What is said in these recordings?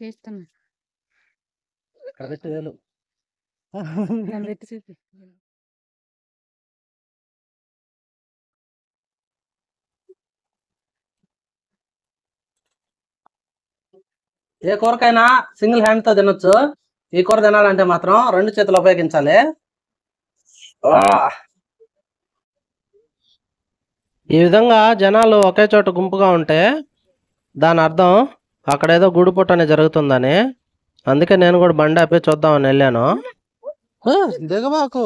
చేస్తున్నా ఏ కూరకైనా single hand తో తినొచ్చు. ఈ కూర తినాలంటే మాత్రం 2 చేతులు ఉపయోగించాలి. ఈ విధంగా జనాలు ఒకే చోట గుంపుగా ఉంటే దాని అర్థం అక్కడేదో గుడిపుట్ట అనేది జరుగుతుందని. అందుకే నేను కూడా బండి ఆపి చూద్దామని వెళ్ళాను. దిగబాకు.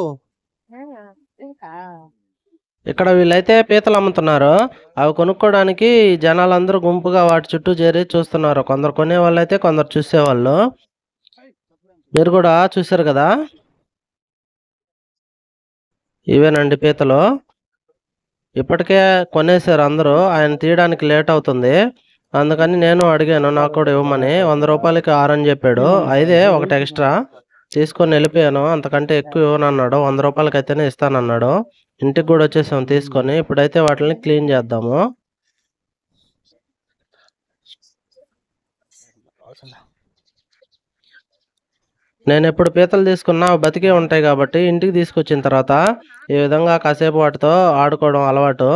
ఇక్కడ వీళ్ళైతే పీతలు అమ్ముతున్నారు. అవి కొనుక్కోవడానికి జనాలందరూ గుంపుగా వాటి చుట్టూ చేరి చూస్తున్నారు. కొందరు కొనేవాళ్ళు అయితే కొందరు చూసేవాళ్ళు. మీరు కూడా చూసారు కదా. ఇవేనండి పీతలు. ఇప్పటికే కొనేసారు అందరూ. ఆయన తీయడానికి లేట్ అవుతుంది. అందుకని నేను అడిగాను నాకు కూడా ఇవ్వమని. 100 రూపాయలకి 6 అని చెప్పాడు. 5 ఒకటి ఎక్స్ట్రా తీసుకొని వెళ్ళిపోయాను. అంతకంటే ఎక్కువ ఇవ్వనన్నాడు. 100 రూపాయలకి అయితేనే ఇస్తానన్నాడు. ఇంటికి కూడా వచ్చేసాం తీసుకొని. ఇప్పుడైతే వాటిని క్లీన్ చేద్దాము. నేను ఎప్పుడు పీతలు తీసుకున్నా బతికే ఉంటాయి కాబట్టి ఇంటికి తీసుకొచ్చిన తర్వాత ఈ విధంగా కాసేపు వాటితో ఆడుకోవడం అలవాటు.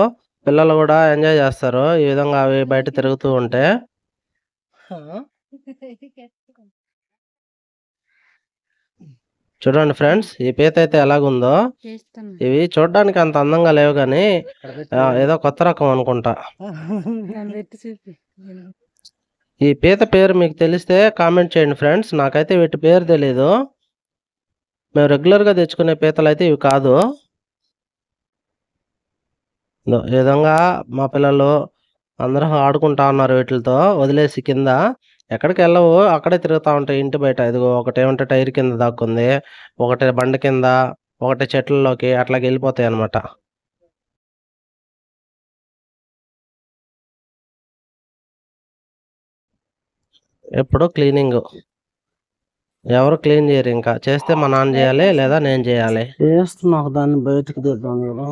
పిల్లలు కూడా ఎంజాయ్ చేస్తారు ఈ విధంగా అవి బయట తిరుగుతూ ఉంటే. చూడండి ఫ్రెండ్స్, ఈ పీత అయితే ఎలాగుందో. ఇవి చూడడానికి అంత అందంగా లేవు కానీ ఏదో కొత్త రకం అనుకుంటా. ఈ పీత పేరు మీకు తెలిస్తే కామెంట్ చేయండి ఫ్రెండ్స్. నాకైతే వీటి పేరు తెలీదు. మేము రెగ్యులర్గా తెచ్చుకునే పీతలు అయితే ఇవి కాదు. ఈ విధంగా మా పిల్లలు అందరూ ఆడుకుంటా ఉన్నారు వీటితో వదిలేసి. కింద ఎక్కడికి వెళ్ళవు, అక్కడే తిరుగుతూ ఉంటాయి ఇంటి బయట. ఇదిగో ఒకటి ఏమంటే టైర్ కింద దాక్కుంది, ఒకటి బండి కింద, ఒకటి చెట్లలోకి అట్లాగే వెళ్ళిపోతాయి అన్నమాట. ఎప్పుడు క్లీనింగ్. ఎవరు క్లీన్ చేయరు. ఇంకా చేస్తే మా నాన్న చేయాలి లేదా నేను చేయాలి. చేస్తున్నా దాన్ని బయటకు తీద్దాం కదా.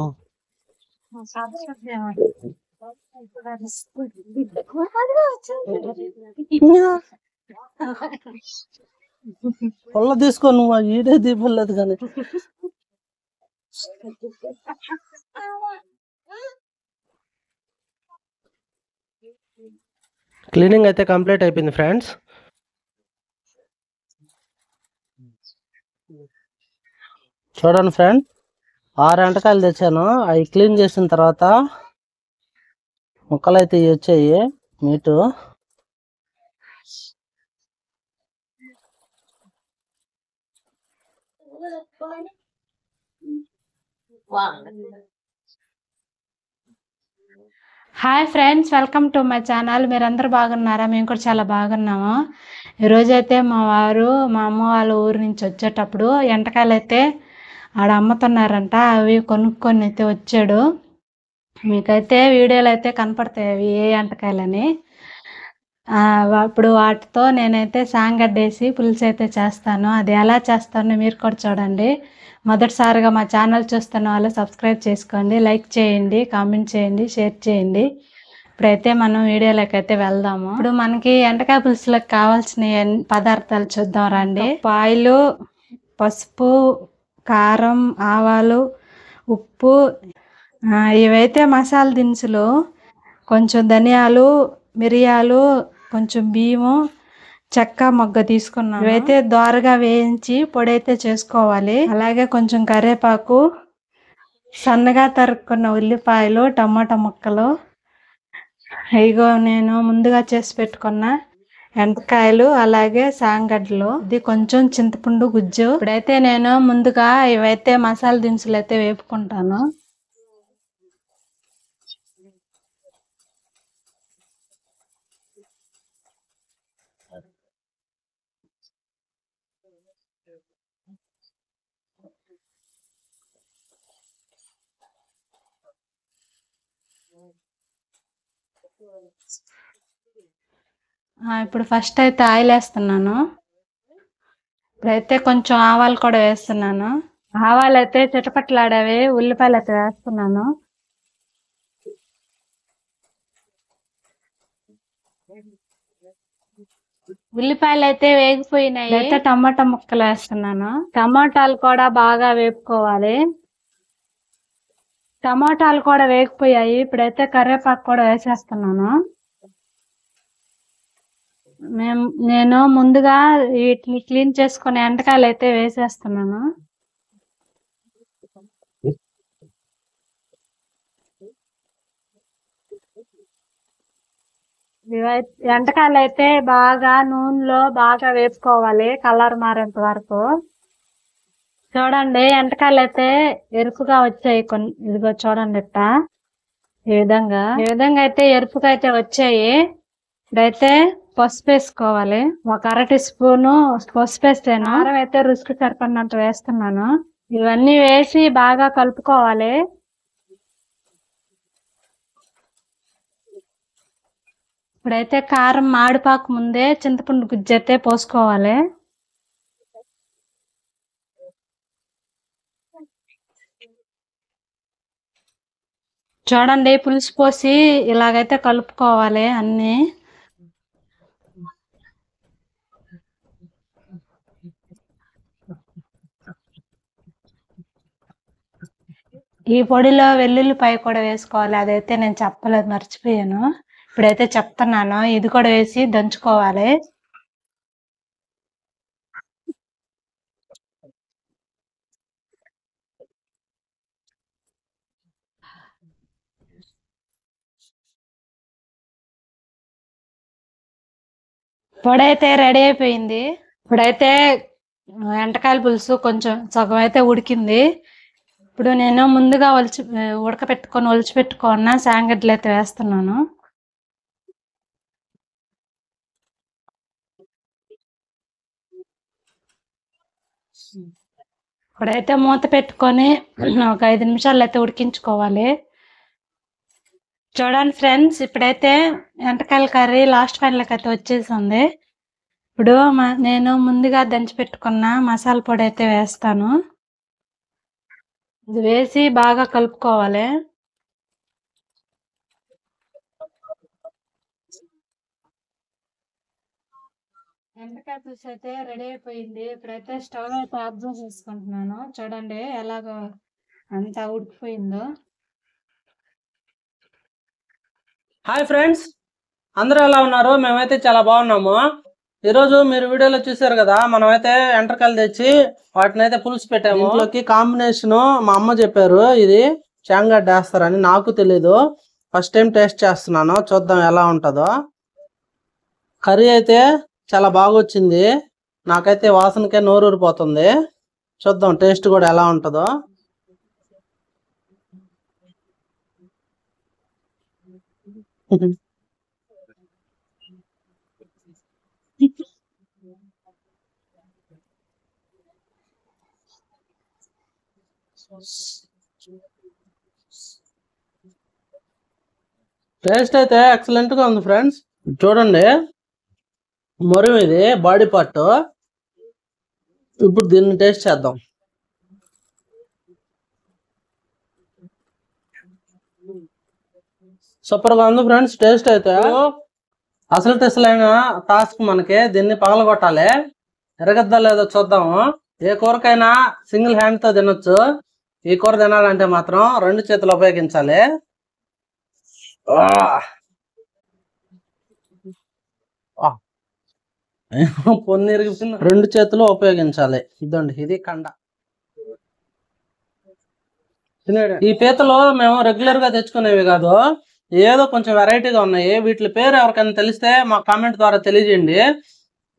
పొల్ల తీసుకో నువ్వు. ఈడే దీపలేదు కానీ. క్లీనింగ్ అయితే కంప్లీట్ అయిపోయింది ఫ్రెండ్స్. చూడండి ఫ్రెండ్, 6 ఎంటకాయలు తెచ్చాను. అవి క్లీన్ చేసిన తర్వాత ముక్కలు అయితే వచ్చాయి meat. Hi friends, welcome to my channel. మీరందరూ బాగున్నారా? మేము కూడా చాలా బాగున్నాము. ఈరోజైతే మా వారు మా అమ్మ వాళ్ళ ఊరు నుంచి వచ్చేటప్పుడు ఎంటకాయలు అయితే ఆడ అమ్ముతున్నారంట. అవి కొనుక్కొని అయితే వచ్చాడు. మీకైతే వీడియోలు అయితే కనపడతాయి అవి ఏ ఎంటకాయలని. ఇప్పుడు వాటితో నేనైతే సాంగడ్డేసి పులుసు అయితే చేస్తాను. అది ఎలా చేస్తానో మీరు కూడా చూడండి. మొదటిసారిగా మా ఛానల్ చూస్తున్న వాళ్ళు సబ్స్క్రైబ్ చేసుకోండి, లైక్ చేయండి, కామెంట్ చేయండి, షేర్ చేయండి. ఇప్పుడైతే మనం వీడియోలోకి అయితే వెళ్దాము. ఇప్పుడు మనకి ఎంటకాయ పులుసులకు కావాల్సిన పదార్థాలు చూద్దాం రండి. ఆయిలు, పసుపు, కారం, ఆవాలు, ఉప్పు, ఇవైతే మసాలా దినుసులు, కొంచెం ధనియాలు, మిరియాలు, కొంచెం బియ్యము, చెక్క, మొగ్గ తీసుకున్నాను. ఇవైతే దోరగా వేయించి పొడి అయితే చేసుకోవాలి. అలాగే కొంచెం కరివేపాకు, సన్నగా తరుక్కున్న ఉల్లిపాయలు, టమాటా ముక్కలు, ఇగో నేను ముందుగా చేసి పెట్టుకున్న ఎంటకాయలు, అలాగే సాంగడ్డలు, ఇది కొంచెం చింతపండు గుజ్జు. ఇప్పుడైతే నేను ముందుగా ఇవైతే మసాలా దినుసులు అయితే వేపుకుంటాను. ఇప్పుడు ఫస్ట్ అయితే ఆయిల్ వేస్తున్నాను. ఇప్పుడైతే కొంచెం ఆవాలు కూడా వేస్తున్నాను. ఆవాలు అయితే చిటపట్లాడేవి. ఉల్లిపాయలు అయితే వేస్తున్నాను. ఉల్లిపాయలు అయితే వేగిపోయినాయి. అయితే టమాటా ముక్కలు వేస్తున్నాను. టమాటాలు కూడా బాగా వేపుకోవాలి. టమాటాలు కూడా వేగిపోయాయి. ఇప్పుడైతే కరివేపాకు కూడా వేసేస్తున్నాను. నేను ముందుగా వీటిని క్లీన్ చేసుకునే ఎంటకాయలు అయితే వేసేస్తున్నాను. ఎంటకాయలు అయితే బాగా నూనెలో బాగా వేపుకోవాలి, కలర్ మారేంత వరకు. చూడండి, ఎంటకాయలు అయితే ఎరుపుగా వచ్చాయి కొన్ని. ఇదిగో చూడండి, ఈ విధంగా అయితే ఎరుపుగా అయితే వచ్చాయి. ఇప్పుడైతే పసుపు వేసుకోవాలి. ఒక 1/2 టీ స్పూను పసుపు వేస్తాను. కారం అయితే రుచికి సరిపడినంత వేస్తున్నాను. ఇవన్నీ వేసి బాగా కలుపుకోవాలి. ఇప్పుడైతే కారం మాడిపాకు ముందే చింతపండు గుజ్జు అయితే పోసుకోవాలి. చూడండి, పులుసు పోసి ఇలాగైతే కలుపుకోవాలి అన్ని. ఈ పొడిలో వెల్లుల్లిపాయ కూడా వేసుకోవాలి. అదైతే నేను చెప్పలేదు, మర్చిపోయాను. ఇప్పుడైతే చెప్తున్నాను. ఇది కూడా వేసి దంచుకోవాలి. పొడి అయితే రెడీ అయిపోయింది. ఇప్పుడైతే ఎంటకాయల పులుసు కొంచెం సగం అయితే ఉడికింది. ఇప్పుడు నేను ముందుగా ఒలిచిపెట్టుకున్న శాంగడ్డలు అయితే వేస్తున్నాను. ఇప్పుడైతే మూత పెట్టుకొని ఒక 5 నిమిషాలు అయితే ఉడికించుకోవాలి. చూడండి ఫ్రెండ్స్, ఇప్పుడైతే ఎంటకాయల కర్రీ లాస్ట్ ఫైనల్కి అయితే వచ్చేసింది. ఇప్పుడు నేను ముందుగా దంచి పెట్టుకున్న మసాలా పొడి అయితే వేస్తాను. ఇది వేసి బాగా కలుపుకోవాలి. ఎంటకాయ పులుసు అయితే రెడీ అయిపోయింది. ఇప్పుడైతే స్టవ్ అయితే ఆఫ్ చేసుకుంటున్నాను. చూడండి ఎలాగో అంతా ఉడికిపోయిందో. హాయ్ ఫ్రెండ్స్, అందరూ ఎలా ఉన్నారు? మేమైతే చాలా బాగున్నాము. ఈరోజు మీరు వీడియోలో చూసారు కదా, మనమైతే ఎంటకాయలు తెచ్చి వాటిని అయితే పులుసు పెట్టాము. ఇంట్లోకి కాంబినేషన్ మా అమ్మ చెప్పారు, ఇది శాంగడ్డ వేస్తారని. నాకు తెలీదు, ఫస్ట్ టైం టేస్ట్ చేస్తున్నాను. చూద్దాం ఎలా ఉంటుందో. కర్రీ అయితే చాలా బాగా వచ్చింది. నాకైతే వాసనకే నోరూరిపోతుంది. చూద్దాం టేస్ట్ కూడా ఎలా ఉంటుందో. టేస్ట్ అయితే ఎక్సలెంట్ గా ఉంది ఫ్రెండ్స్. చూడండి, మొరం ఇది బాడీ పార్ట్. ఇప్పుడు దీన్ని టేస్ట్ చేద్దాం. సూపర్ గా ఉంది ఫ్రెండ్స్. టేస్ట్ అయితే అసలు టెస్ట్లైన టాస్క్ మనకి. దీన్ని పగలగొట్టాలి. ఎరగద్దా లేదో చూద్దాము. ఏ కూరకైనా సింగిల్ హ్యాండ్ తో తినొచ్చు. ఈ కూర తినాలంటే మాత్రం 2 చేతులు ఉపయోగించాలి. పొన్నిరిగి 2 చేతులు ఉపయోగించాలి. ఇదండి, ఇది కండ. ఈ పీతలు మేము రెగ్యులర్ గా తెచ్చుకునేవి కాదు, ఏదో కొంచెం వెరైటీగా ఉన్నాయి. వీటి పేరు ఎవరికైనా తెలిస్తే మా కామెంట్ ద్వారా తెలియజేయండి.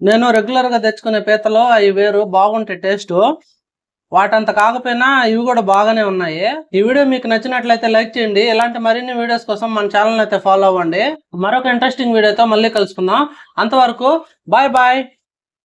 నేను రెగ్యులర్ గా తెచ్చుకునే పీతలు అవి వేరు, బాగుంటాయి టేస్ట్. వాటంత కాకపోయినా ఇవి కూడా బాగానే ఉన్నాయి. ఈ వీడియో మీకు నచ్చినట్లయితే లైక్ చేయండి. ఇలాంటి మరిన్ని వీడియోస్ కోసం మన ఛానల్ అయితే ఫాలో అవ్వండి. మరొక ఇంట్రెస్టింగ్ వీడియోతో మళ్ళీ కలుసుకుందాం. అంతవరకు బాయ్ బాయ్.